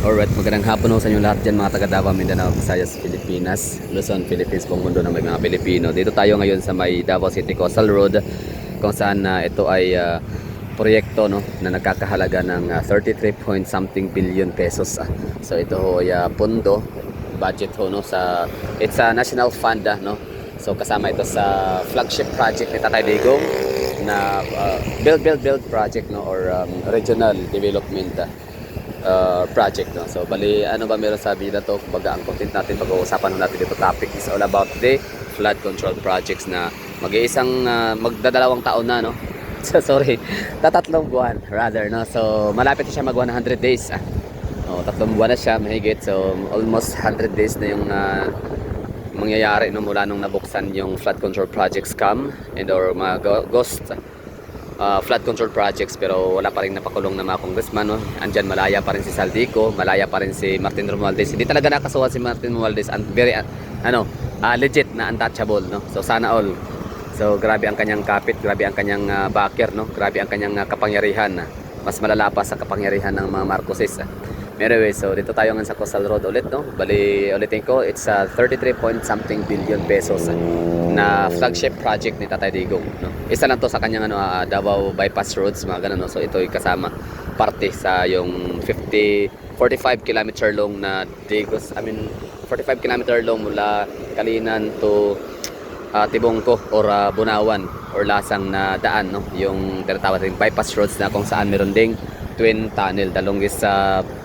Alright, magandang hapon ho sa inyo lahat dyan mga taga Davao, Mindanao, Visayas, Pilipinas, Luzon, Philippines, buong mundo na may mga Pilipino. Dito tayo ngayon sa may Davao City Coastal Road kung saan ito ay proyekto no, na nagkakahalaga ng 33 point something billion pesos. So ito ho ay pondo, budget ho no, it's a national fund no. So kasama ito sa flagship project ni Tatay Digong na build project no, or regional development project no. So bali ano ba meron sa video to, kumbaga ang content natin pag-uusapan natin dito topic is all about the flood control projects na mag-iisang magdadalawang taon na no. So sorry, tatlong buwan rather no. So malapit na siya mag 100 days. Tatlong buwan na siya mahigit. So almost 100 days na yung mangyayari no, mula nung nabuksan yung flood control projects scam and or mga ghost flood control projects, pero wala pa rin napakulong na mga congressman no? Andyan malaya pa rin si Saldico, malaya pa rin si Martin Romualdez. Hindi talaga nakasuhan si Martin Romualdez, very legit na untouchable no. So sana all. So grabe ang kanyang kapit, grabe ang kanyang backer no, grabe ang kanyang kapangyarihan. Mas malala pa sa kapangyarihan ng mga Marcoses. Anyway, so dito tayo ngayon sa Coastal Road ulit no. Bali ulitin ko, it's 33 point something billion pesos na flagship project ni Tatay Digong no. Isa lang to sa kanyang Davao bypass roads mga ganun no. So ito ay kasama parte sa yung 45 kilometer long na Digos, 45 kilometer long mula Kalinan to Tibongko or Bunawan or Lasang na daan no, yung tinatawag nating bypass roads na kung saan meron ding twin tunnel, the longest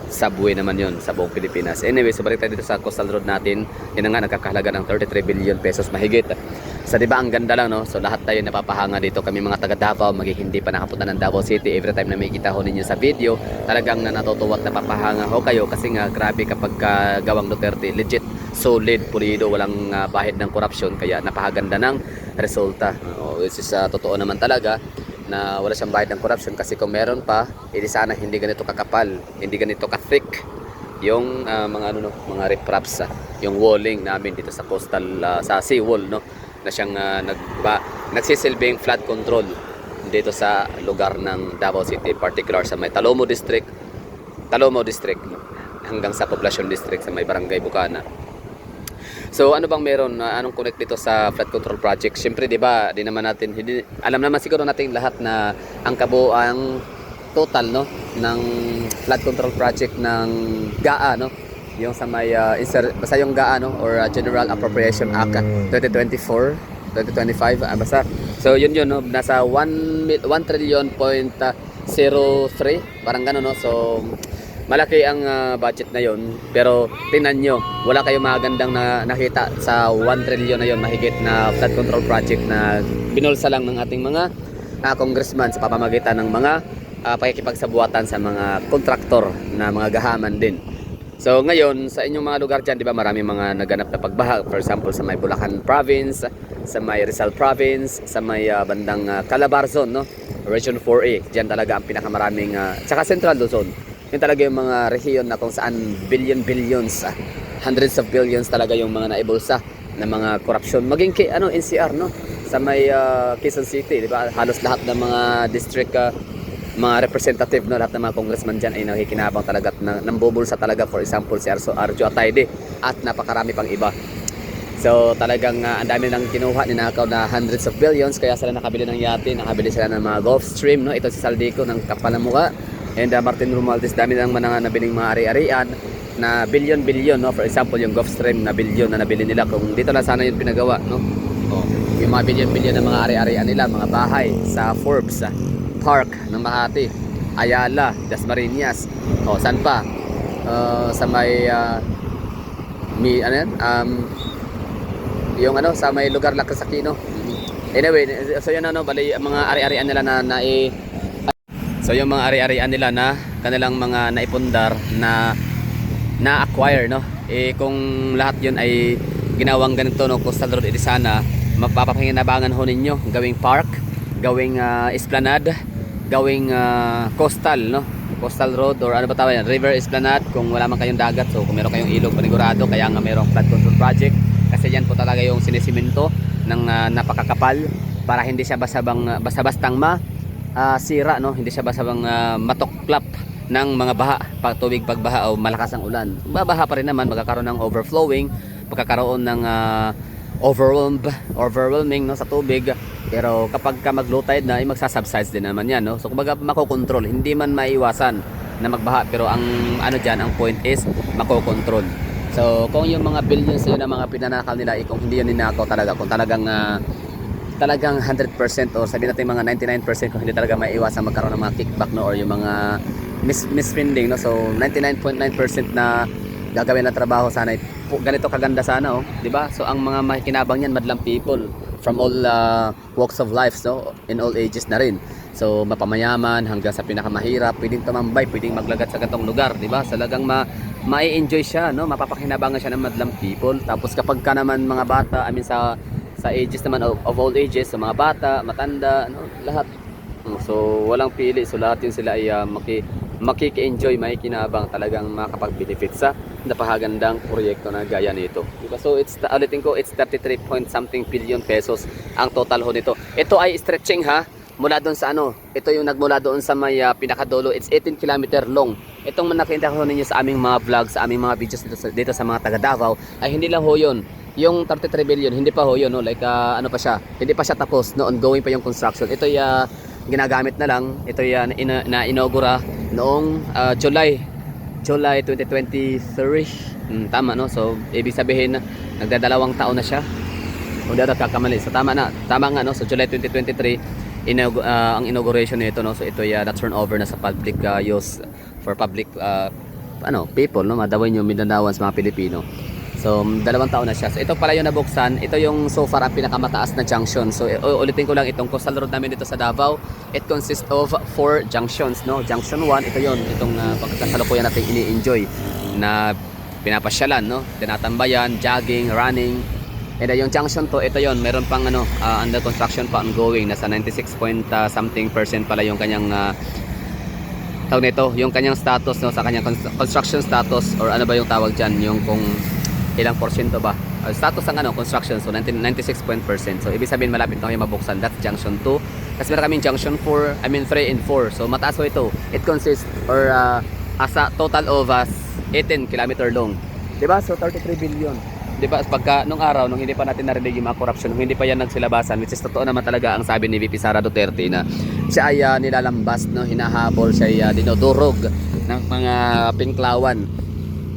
subway naman yun sa buong Pilipinas. Anyway, so balik tayo dito sa coastal road natin. Yan nga nagkakahalaga ng 33 billion pesos mahigit. Sa diba ang ganda lang no. So lahat tayo napapahanga dito. Kami mga taga Davao, hindi pa nakapunta ng Davao City. Every time na makikita ho ninyo sa video, talagang natutuwa at napapahanga ho kayo kasi nga grabe kapag gawang Duterte, legit, solid, pulido, walang bahid ng korupsyon, kaya napakaganda ng resulta. Which is totoo naman talaga na wala siyang bayad ng corruption, kasi kung meron pa, edi sana hindi ganito kakapal, hindi ganito ka-thick yung mga ripraps, yung walling namin dito sa coastal sa seawall no, na siyang nagsisilbing flood control dito sa lugar ng Davao City, particular sa may Talomo District no, hanggang sa Poblacion District sa may Barangay Bukana. So ano bang meron, anong connect dito sa flood control project? Siyempre 'di ba, alam naman siguro natin lahat na ang kabuuang total no ng flood control project ng GAA no, yung sa may basta yung GAA no, or General Appropriation Act 2024, 2025 basta. So yun no, nasa 1 trillion point 03 parang gano'n no. So malaki ang budget na yon, pero tingnan nyo, wala kayong magandang nakita sa 1 trillion na yon mahigit na flood control project na binulsa lang ng ating mga congressman sa pamamagitan ng mga pakikipagsabuatan sa mga kontraktor na mga gahaman din. So ngayon sa inyong mga lugar dyan, di ba, marami mga naganap na pagbaha. For example, sa may Bulacan Province, sa may Rizal Province, sa may bandang Calabarzon no, Region 4A, dyan talaga ang pinakamaraming tsaka Central Luzon. Yun talaga yung mga rehiyon na kung saan billions, hundreds of billions talaga yung mga naibulsa na mga korupsyon. Maging NCR no, sa may Quezon City, di ba? Halos lahat ng mga district mga representative no, lahat ng mga congressman diyan ay nakikinabang talaga at nambubulsa talaga. For example, si Arjo Atayde at napakarami pang iba. So talagang ang dami nang kinuha, ninakaw na hundreds of billions, kaya sila nakabili ng yate, nakabili sila ng mga Gulfstream no. Ito si Saldico ng kapal ng mukha. And Martin Romualdez, dami ng nabiling mga ari-arian na billion no. For example, yung Gulfstream na billion na nabili nila, kung dito lang sana yung pinagawa no. Yung mga billion na mga ari-arian nila, mga bahay sa Forbes Park ng Makati, Ayala, Dasmariñas, saan pa, sa may yung sa may lugar La Crisakino. Anyway, so yun bali mga ari-arian nila so yung mga ari-arian nila na kanilang mga naipundar na acquire no, kung lahat yun ay ginawang ganito no, coastal road, edi sana mapapakinabangan ho ninyo gawing park, gawing esplanade, gawing coastal no, coastal road or ano ba tawag yan, river esplanade kung wala man kayong dagat. So kung meron kayong ilog, panigurado, kaya nga merong flood control project, kasi yan po talaga yung sinisiminto ng napakakapal para hindi siya basta-bastang sira no, hindi siya basta matukklap ng mga baha, tubig pagbaha o malakas ang ulan. Babaha pa rin naman, magkakaroon ng overflowing, magkakaroon ng overwhelming no, sa tubig. Pero kapag ka mag-low tide na, magsasubside din naman yan. No? So kumbaga makokontrol, hindi man maiwasan na magbaha. Pero ang ano dyan, ang point is makokontrol. So kung yung mga billions yun na mga pinanakal nila, kung hindi yun ninakaw talaga, kung talagang 100% or sabihin natin mga 99% kung hindi talaga maiwasan magkaroon ng mga kickback no, or yung mga misspending no. So 99.9% na gagawin na trabaho sana ganito kaganda sana oh, di ba? So ang mga makikinabang niyan madlang people from all walks of life no, in all ages na rin. So mapamayaman hanggang sa pinakamahirap, pwedeng tumambay, pwedeng maglagat sa ganitong lugar, di ba? Talagang mai-enjoy siya no, mapapakinabangan siya ng madlang people. Tapos kapag ka naman mga bata, I mean sa ages naman of all ages, sa mga bata, matanda, no, lahat. So walang pili, so lahat yun sila ay makiki-enjoy, makikinabang, talagang makapag-benefit sa napakagandang proyekto na gaya nito. Diba? So ulitin ko, it's 33 point something billion pesos ang total ho nito. Ito ay stretching ha, mula doon sa ano, ito yung nagmula doon sa may pinakadulo, it's 18 kilometer long. Itong nakita ko ninyo sa aming mga vlog, sa aming mga videos dito sa mga taga Davao, ay hindi lang ho yun. Yung 33 billion, hindi pa ho yun, no? Like ano pa siya, hindi pa siya tapos, no? Ongoing pa yung construction. Ito ginagamit na lang, ito na-inaugura noong July 2023. Tama no, so ibig sabihin nagdadalawang taon na siya, kung di ako kakamali. So tama nga no, so July 2023 ang inauguration nito no. So ito na-turn-over na sa public use for public people no, madawin yung Mindanaoans, mga Pilipino. So 2 taon na siya. So ito pala yung nabuksan. Ito yung so far ang pinakamataas na junction. So ulitin ko lang, itong coastal road namin dito sa Davao, it consists of 4 junctions no. Junction 1, ito yon, itong pagkasalukuyan natin ini-enjoy na pinapasyalan no, tinatambayan, jogging, running. And yung junction 2, ito yon, meron pang under construction pa, ongoing, nasa 96 point something % pala yung kanyang tawag nito, yung kanyang status no, sa kanyang construction status, or ano ba yung tawag diyan, yung kung ilang porsyento ba status ng construction. So 96%. So ibig sabihin malapit na kayo mabuksan. That's junction 2. Kasi meron kaming junction 3 and 4. So mataas ho ito. It consists or as a total of 18 kilometer long, diba? So 33 billion, diba? Pagka nung araw, nung hindi pa natin narinig yung mga corruption, nung hindi pa yan nagsilabasan, which is totoo naman talaga ang sabi ni VP Sara Duterte na siya ay nilalambas no, hinahabol, siya ay dinodurog ng mga pinklawan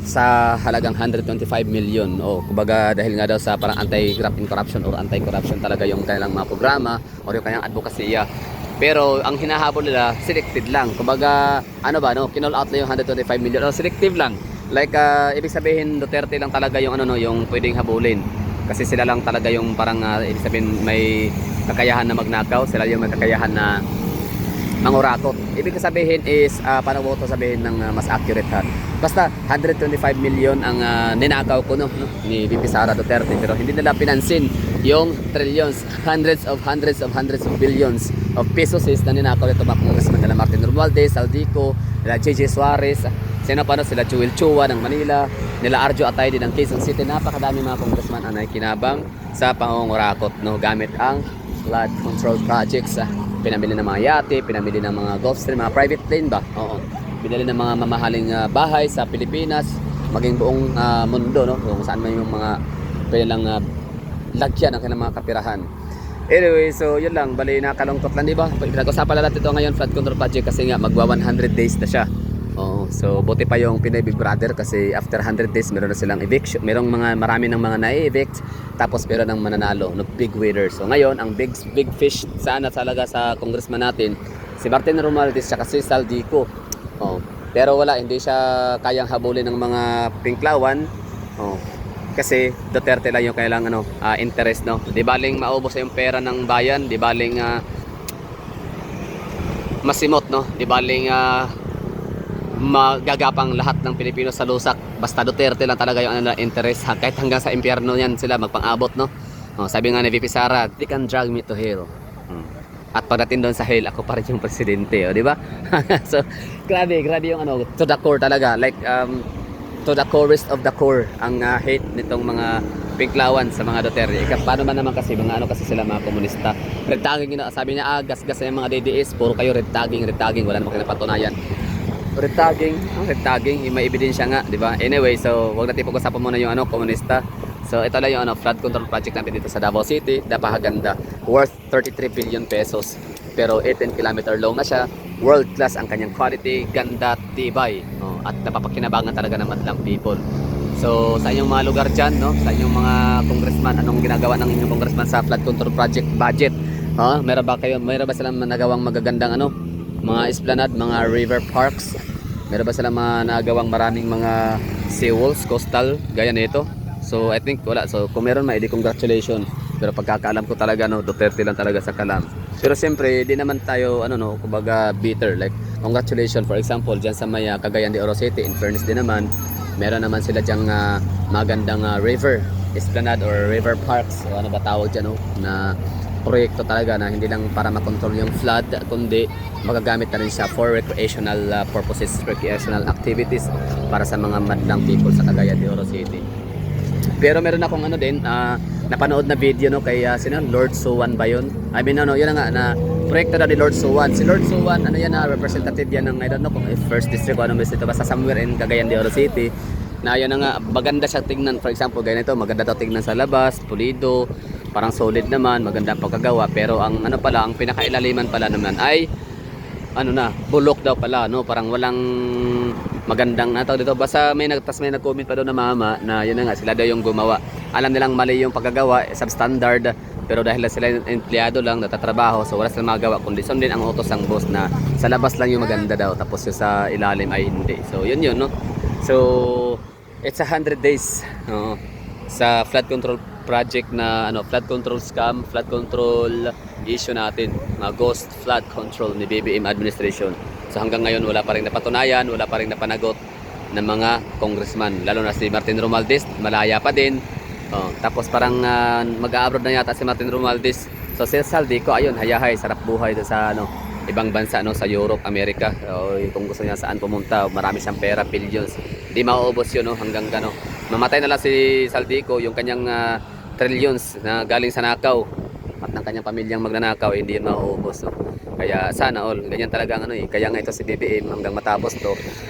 sa halagang 125 million. Kumbaga dahil nga daw sa parang anti-graft in corruption or anti-corruption talaga yung kanilang mga programa o yung kanilang advokasya. Pero ang hinahabol nila selected lang. Kumbaga kinall out na yung 125 million o selective lang. Like ibig sabihin Duterte lang talaga yung yung pwedeng habulin. Kasi sila lang talaga yung parang ibig sabihin may kakayahan na magnakaw, sila yung may kakayahan na mangurakot. Ibig sabihin is paano mo ito sabihin ng mas accurate ha. Basta 125 million ang ninakaw ko ni VP Sara Duterte, pero hindi nila pinansin yung trillions, hundreds of billions of pesos na ninakaw ito mga congressman nila Martin Romualdez, Saldico, nila JJ Suarez, sino pa sila Joel Chua ng Manila, nila Arjo Atay din ng Quezon City. Napakadami mga congressman ang kinabang sa pangungurakot no, gamit ang flood control projects. Pinamili ng mga yate, pinamili ng mga Gulfstream, mga private plane ba? Oo. Binili ng mga mamahaling bahay sa Pilipinas, maging buong mundo no, kung saan man yung mga pwede lang lagyan ng kanilang mga kapirahan. Anyway, so yun lang, bali nakalungkot lang, di ba? Pinag-usapan lang natin ito ngayon, flood control project, kasi nga magwa 100 days na siya. Oo, so buti pa yung Pinoy Big Brother kasi after 100 days meron na silang eviction, marami ng mga na-evict, tapos meron ng mananalo, no, big winner. So ngayon, ang big fish sana talaga sa congressman natin, si Martin Romualdez at si Saldico. Pero wala, hindi siya kayang habulin ng mga pinklawan. Kasi Duterte lang yung kailang interest no. Di baling maubos yung pera ng bayan, di baling masimot no, di baling magagapang lahat ng Pilipino sa lusak. Basta Duterte lang talaga yung interest, kahit hanggang sa impyerno yan sila magpang-abot no. Sabi nga ni VP Sara, they can drag me to hell. At pagdating doon sa hell, ako pa rin yung presidente, di ba? So, grabe yung to the core talaga, like to the corest of the core ang hate nitong mga pinklawan sa mga Duterte. Paano man naman kasi mga kasi sila mga komunista. Red tagging sabi niya, gas yung mga DDS, puro kayo red tagging, wala namang kinapatunayan. red tagging, yung may ebidensya nga, di ba? Anyway, so wag natin pag-usapan muna yung komunista. So ito lang yung flood control project natin dito sa Davao City, napakaganda, worth 33 billion pesos. Pero 18 kilometer long na siya, world class ang kanyang quality, ganda, tibay, at napapakinabangan talaga ng madlang people. So sa inyong mga lugar dyan, no? Sa inyong mga congressman, anong ginagawa ng inyong congressman sa flood control project budget? Meron ba silang nagawang magagandang mga esplanade, mga river parks? Meron ba silang mga nagawang maraming mga seawalls, coastal, gaya nito? So I think wala. So kung meron edi congratulations. Pero pagkakaalam ko talaga Duterte lang talaga sa kalam. Pero siyempre di naman tayo kumbaga bitter, like congratulations for example diyan sa may Cagayan de Oro City, in fairness din naman meron naman sila diyang magandang river esplanade or river parks o ano ba tawag diyan na proyekto talaga na hindi lang para makontrol yung flood kundi magagamit na rin siya for recreational purposes, recreational activities para sa mga madlang people sa Cagayan de Oro City. Pero meron akong napanood na video kay sino Lord Suwan ba yun? I mean yun na nga na proyekto na ni Lord Suwan. Si Lord Suwan representative yan ng I don't know kung first district o ito basta somewhere in Cagayan de Oro City. Na yun na nga maganda siya tingnan, for example ganito, maganda daw tingnan sa labas, pulido, parang solid naman, maganda pagkagawa, pero ang ang pinakailaliman pala naman ay bulok daw pala, parang walang magandang dito. Basta may nag-comment pa daw na mama na yun na nga sila daw yung gumawa. Alam nilang mali yung pagkagawa, substandard, pero dahil sila empleyado lang, natatrabaho, so wala silang magagawa kundi sundin ang utos ng boss na sa labas lang yung maganda daw, tapos yung sa ilalim ay hindi. So yun So it's 100 days sa flood control project na flood control scam, flood control issue natin, ghost flood control ni BBM administration. So hanggang ngayon wala pa rin napatunayan, wala pa rin napanagot ng mga congressman, lalo na si Martin Romualdez, malaya pa din. Tapos parang mag-a-abroad na yata si Martin Romualdez. So si Saldico, ayun, hayahay, sarap buhay sa ibang bansa sa Europe, America. Kung gusto niya saan pumunta, marami siyang pera, billions. Hindi mauubos yun hanggang mamatay na lang si Saldico, yung kanyang trillions na galing sa nakaw at ng kanyang pamilyang magnanakaw, hindi yun mauubos. Kaya sana all, ganyan talaga kaya nga ito si BBM hanggang matapos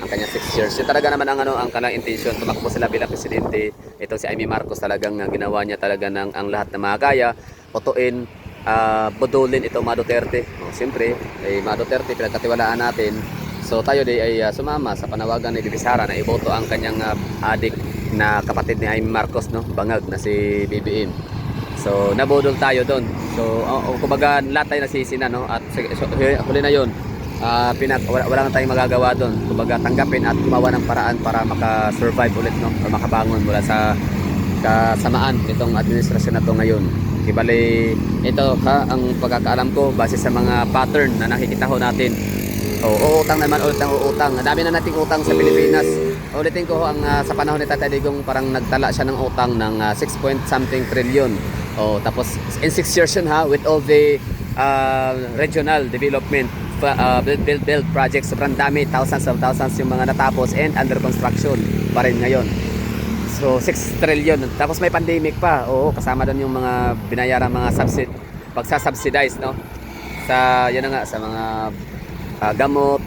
ang kanyang 6 years. Yun talaga naman ang kanyang intention, tumakbo sila bilang presidente. Ito si Amy Marcos talagang ginawa niya talaga ang lahat na makakaya, putuin, budulin ito mga Duterte. Siyempre, mga Duterte pinagkatiwalaan natin. So tayo ay sumama sa panawagan ni Bibi Sara na iboto ang kanyang adik na kapatid ni Amy Marcos, bangag na si BBM. So nabudol tayo doon. So kumbaga lahat tayo nasisi na at huli na yun. Wala na tayong magagawa doon. Kumbaga tanggapin at gumawa ng paraan para maka-survive ulit o makabangon mula sa kasamaan nitong administrasyon na to ngayon. Kibali ito ang pagkakaalam ko base sa mga pattern na nakikita natin. Uutang naman ulit ang uutang. Ang dami na nating utang sa Pilipinas. Ulitin ko sa panahon ni Tatay Digong parang nagtala siya ng utang ng 6 point something trillion. Tapos in 6 years yun with all the regional development build projects, sobrang dami, thousands yung mga natapos and under construction pa rin ngayon. So 6 trillion. Tapos may pandemic pa. Kasama doon yung mga binayaran mga pagsasubsidize sa sa mga gamot,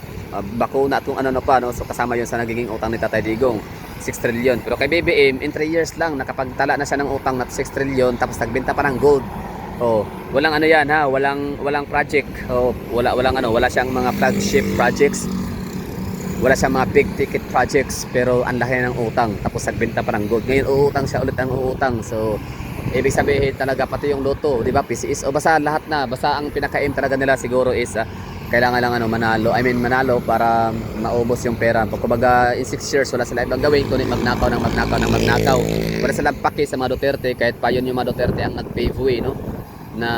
bakuna at kung ano pa so kasama yun sa nagiging utang ni Tatay Digong, 6 trillion. Pero kay BBM in 3 years lang nakapagtala na siya ng utang na 6 trillion, tapos nagbenta pa ng gold. Walang walang project. Wala siyang mga flagship projects. Wala siyang mga big ticket projects, pero ang laki ng utang, tapos nagbenta pa ng gold. Ngayon uutang siya ulit ang uutang. So ibig sabihin talaga pati yung loto, di ba, PCS basta lahat na, basta ang pinaka-aim talaga nila siguro is kailangan lang manalo para maubos yung pera. Kumbaga in 6 years wala sila ibang gawin kundi magnakaw. Wala silang paki sa mga Duterte, kahit pa yun yung mga Duterte ang nag-pave way na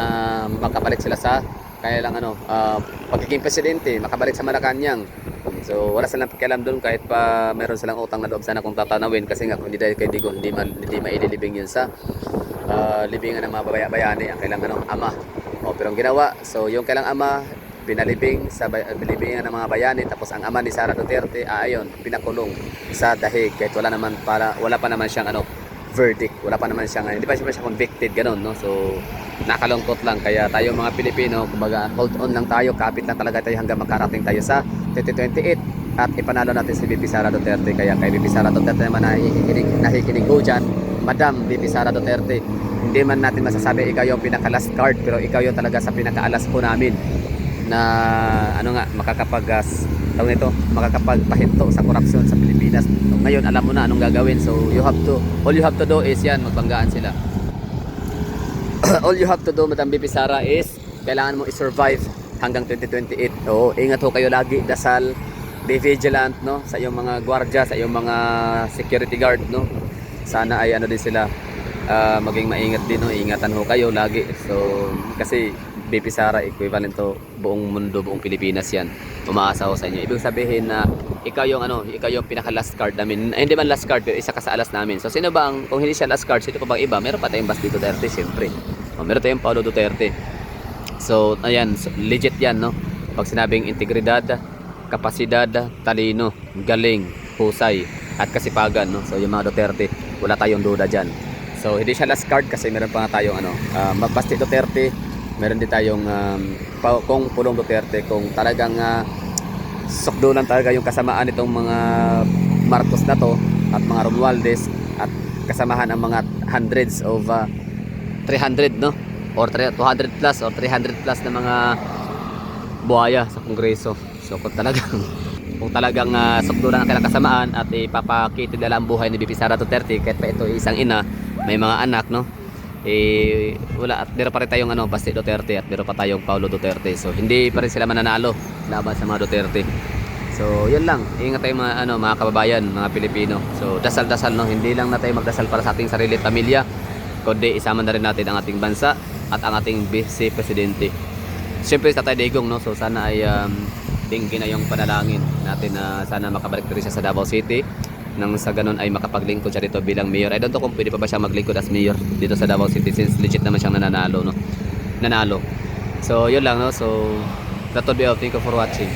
makabalik sila sa pagiging presidente, makabalik sa Malacanang. So wala silang pakialam doon kahit pa meron silang utang na loob sana kung tatanawin, kasi nga kung hindi dahil kay Digong hindi maililibing yun sa libingan ng mga bayani ang kailang ama. Pero ang ginawa, so yung kailang ama pinalibing sa bilibingan ng mga bayani, tapos ang ama ni Sara Duterte pinakulong sa dahig kahit wala pa naman siyang verdict, wala pa naman siyang hindi pa siya convicted so nakalungkot lang. Kaya tayo mga Pilipino, kumbaga hold on lang tayo, kapit lang talaga tayo hanggang makarating tayo sa 2028. at ipanalo natin si VP Sara Duterte. Kaya kay VP Sara Duterte naman nakikinig po dyan, Madam VP Sara Duterte, hindi man natin masasabi ikaw yung pinaka last card, pero ikaw yung talaga sa pinakaalas po namin na ano nga makakapagpahinto sa korupsyon sa Pilipinas. So, ngayon alam mo na anong gagawin, so all you have to do is yan, magbanggaan sila. All you have to do, Madam VP Sara, is kailangan mo i-survive hanggang 2028. Oo, ingat ho kayo lagi, dasal, be vigilant, no, sa iyong mga gwardiya, sa iyong mga security guard, no. Sana ay ano din sila, maging maingat din, no. Ingatan ho kayo lagi. So kasi VP Sara equivalent to buong mundo, buong Pilipinas yan. Umaasa ho sa inyo. Ibig sabihin na ikaw yung pinaka last card namin. Hindi man last card, pero isa ka sa alas namin. So sino ba kung hindi siya last card, sino pa bang iba? Meron pa tayong Basti Duterte, siyempre. Meron tayong Paulo Duterte. So ayan, so, legit yan, no. Pag sinabing integridad, kapasidad, talino, galing, husay, at kasipagan, no. So yung mga Duterte, wala tayong duda dyan. So hindi siya last card kasi meron pa nga tayong Basti Duterte, meron din tayong kung Pulong Duterte, kung talagang sukdulan talaga yung kasamaan nitong mga Marcos na to at mga Romualdez, at kasamahan ang mga hundreds of 300, no, or 200 plus or 300 plus na mga buhaya sa Kongreso. So kung talagang sukdulan ang kailang kasamaan at ipapakitid nila ang buhay ni VP Sara Duterte, kahit pa ito isang ina, may mga anak, no, wala, at meron pa rin tayong Basti Duterte at meron pa tayong Paulo Duterte. So hindi pa rin sila mananalo laban sa mga Duterte. So yun lang, ingat tayo mga kababayan, mga Pilipino. So dasal-dasal, no, hindi lang na tayo magdasal para sa ating sarili at pamilya, kundi isama na rin natin ang ating bansa at ang ating Vice Presidente. Siyempre sa Tatay Digong, no, so sana ay tingin na yung panalangin natin na sana makabalik rin siya sa Davao City, nang sa ganun ay makapaglingkod siya dito bilang mayor. I don't know kung pwede pa ba siya maglingkod as mayor dito sa Davao City, since legit naman siyang nanalo. So yun lang, no. So that would be all. Thank you for watching.